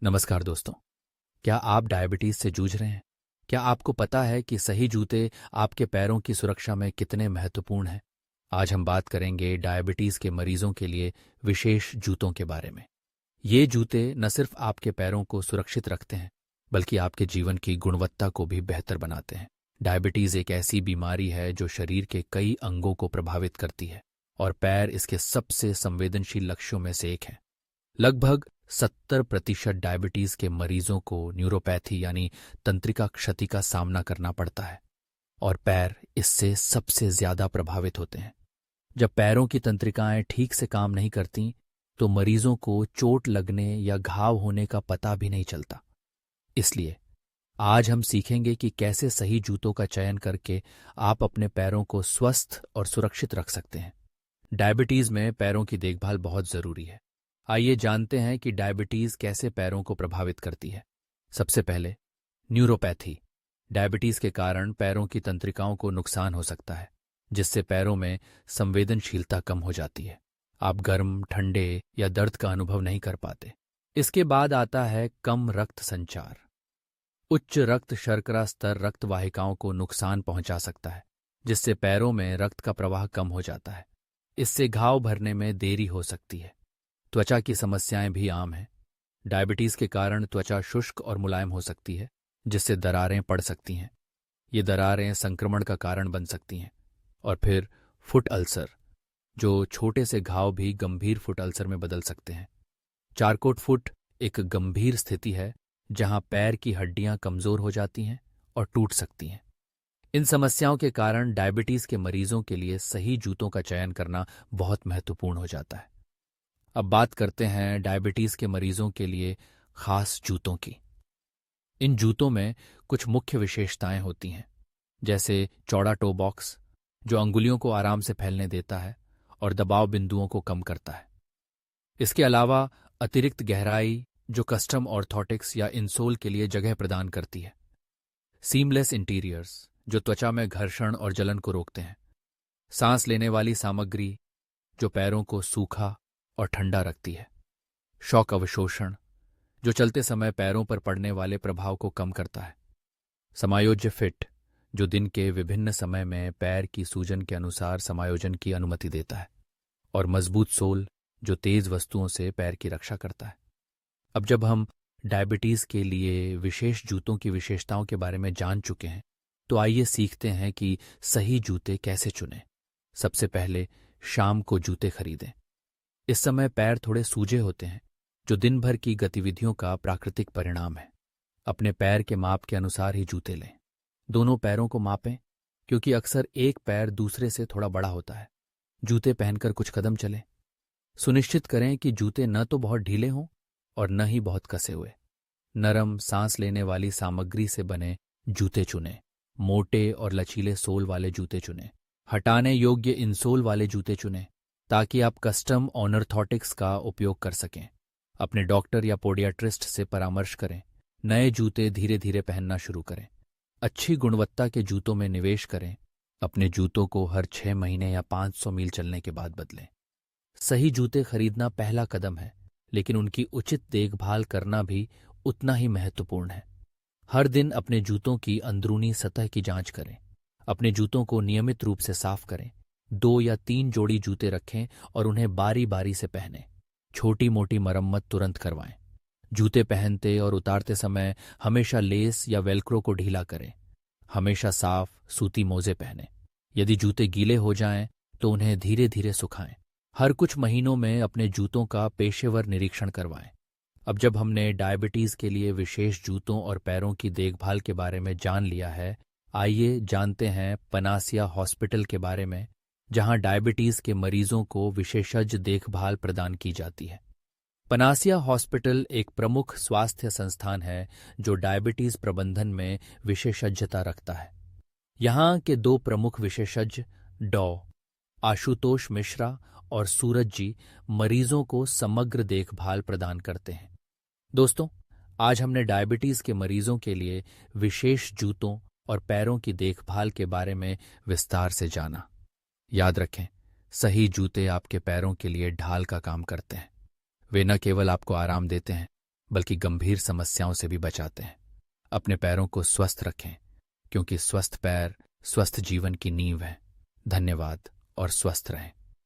नमस्कार दोस्तों। क्या आप डायबिटीज से जूझ रहे हैं? क्या आपको पता है कि सही जूते आपके पैरों की सुरक्षा में कितने महत्वपूर्ण हैं? आज हम बात करेंगे डायबिटीज के मरीजों के लिए विशेष जूतों के बारे में। ये जूते न सिर्फ आपके पैरों को सुरक्षित रखते हैं, बल्कि आपके जीवन की गुणवत्ता को भी बेहतर बनाते हैं। डायबिटीज एक ऐसी बीमारी है जो शरीर के कई अंगों को प्रभावित करती है और पैर इसके सबसे संवेदनशील लक्ष्यों में से एक है। लगभग 70% डायबिटीज के मरीजों को न्यूरोपैथी यानी तंत्रिका क्षति का सामना करना पड़ता है और पैर इससे सबसे ज्यादा प्रभावित होते हैं। जब पैरों की तंत्रिकाएं ठीक से काम नहीं करती तो मरीजों को चोट लगने या घाव होने का पता भी नहीं चलता। इसलिए आज हम सीखेंगे कि कैसे सही जूतों का चयन करके आप अपने पैरों को स्वस्थ और सुरक्षित रख सकते हैं। डायबिटीज में पैरों की देखभाल बहुत जरूरी है। आइए जानते हैं कि डायबिटीज कैसे पैरों को प्रभावित करती है। सबसे पहले, न्यूरोपैथी। डायबिटीज के कारण पैरों की तंत्रिकाओं को नुकसान हो सकता है, जिससे पैरों में संवेदनशीलता कम हो जाती है। आप गर्म, ठंडे या दर्द का अनुभव नहीं कर पाते। इसके बाद आता है कम रक्त संचार। उच्च रक्त शर्करा स्तर रक्त वाहिकाओं को नुकसान पहुंचा सकता है, जिससे पैरों में रक्त का प्रवाह कम हो जाता है। इससे घाव भरने में देरी हो सकती है। त्वचा की समस्याएं भी आम हैं। डायबिटीज के कारण त्वचा शुष्क और मुलायम हो सकती है, जिससे दरारें पड़ सकती हैं। ये दरारें संक्रमण का कारण बन सकती हैं। और फिर फुट अल्सर, जो छोटे से घाव भी गंभीर फुट अल्सर में बदल सकते हैं। चारकोट फुट एक गंभीर स्थिति है जहां पैर की हड्डियां कमजोर हो जाती हैं और टूट सकती हैं। इन समस्याओं के कारण डायबिटीज के मरीजों के लिए सही जूतों का चयन करना बहुत महत्वपूर्ण हो जाता है। अब बात करते हैं डायबिटीज के मरीजों के लिए खास जूतों की। इन जूतों में कुछ मुख्य विशेषताएं होती हैं, जैसे चौड़ा टो बॉक्स, जो अंगुलियों को आराम से फैलने देता है और दबाव बिंदुओं को कम करता है। इसके अलावा अतिरिक्त गहराई, जो कस्टम ऑर्थोटिक्स या इंसोल के लिए जगह प्रदान करती है। सीमलेस इंटीरियर्स, जो त्वचा में घर्षण और जलन को रोकते हैं। सांस लेने वाली सामग्री, जो पैरों को सूखा और ठंडा रखती है। शॉक अवशोषण, जो चलते समय पैरों पर पड़ने वाले प्रभाव को कम करता है। समायोज्य फिट, जो दिन के विभिन्न समय में पैर की सूजन के अनुसार समायोजन की अनुमति देता है। और मजबूत सोल, जो तेज वस्तुओं से पैर की रक्षा करता है। अब जब हम डायबिटीज के लिए विशेष जूतों की विशेषताओं के बारे में जान चुके हैं, तो आइए सीखते हैं कि सही जूते कैसे चुनें। सबसे पहले, शाम को जूते खरीदें। इस समय पैर थोड़े सूजे होते हैं, जो दिन भर की गतिविधियों का प्राकृतिक परिणाम है। अपने पैर के माप के अनुसार ही जूते लें। दोनों पैरों को मापें, क्योंकि अक्सर एक पैर दूसरे से थोड़ा बड़ा होता है। जूते पहनकर कुछ कदम चलें। सुनिश्चित करें कि जूते न तो बहुत ढीले हों और न ही बहुत कसे हुए। नरम, सांस लेने वाली सामग्री से बने जूते चुनें। मोटे और लचीले सोल वाले जूते चुनें। हटाने योग्य इंसोल वाले जूते चुनें, ताकि आप कस्टम ऑर्थोटिक्स का उपयोग कर सकें। अपने डॉक्टर या पोडियाट्रिस्ट से परामर्श करें। नए जूते धीरे धीरे पहनना शुरू करें। अच्छी गुणवत्ता के जूतों में निवेश करें। अपने जूतों को हर 6 महीने या 500 मील चलने के बाद बदलें। सही जूते खरीदना पहला कदम है, लेकिन उनकी उचित देखभाल करना भी उतना ही महत्वपूर्ण है। हर दिन अपने जूतों की अंदरूनी सतह की जांच करें। अपने जूतों को नियमित रूप से साफ करें। 2 या 3 जोड़ी जूते रखें और उन्हें बारी बारी से पहनें। छोटी मोटी मरम्मत तुरंत करवाएं। जूते पहनते और उतारते समय हमेशा लेस या वेल्क्रो को ढीला करें। हमेशा साफ सूती मोजे पहनें। यदि जूते गीले हो जाएं तो उन्हें धीरे धीरे सुखाएं। हर कुछ महीनों में अपने जूतों का पेशेवर निरीक्षण करवाएं। अब जब हमने डायबिटीज के लिए विशेष जूतों और पैरों की देखभाल के बारे में जान लिया है, आइए जानते हैं पनासिया हॉस्पिटल के बारे में, जहां डायबिटीज के मरीजों को विशेषज्ञ देखभाल प्रदान की जाती है। पनासिया हॉस्पिटल एक प्रमुख स्वास्थ्य संस्थान है जो डायबिटीज प्रबंधन में विशेषज्ञता रखता है। यहाँ के 2 प्रमुख विशेषज्ञ डॉ. आशुतोष मिश्रा और सूरज जी मरीजों को समग्र देखभाल प्रदान करते हैं। दोस्तों, आज हमने डायबिटीज के मरीजों के लिए विशेष जूतों और पैरों की देखभाल के बारे में विस्तार से जाना। याद रखें, सही जूते आपके पैरों के लिए ढाल का काम करते हैं। वे न केवल आपको आराम देते हैं, बल्कि गंभीर समस्याओं से भी बचाते हैं। अपने पैरों को स्वस्थ रखें, क्योंकि स्वस्थ पैर स्वस्थ जीवन की नींव है। धन्यवाद और स्वस्थ रहें।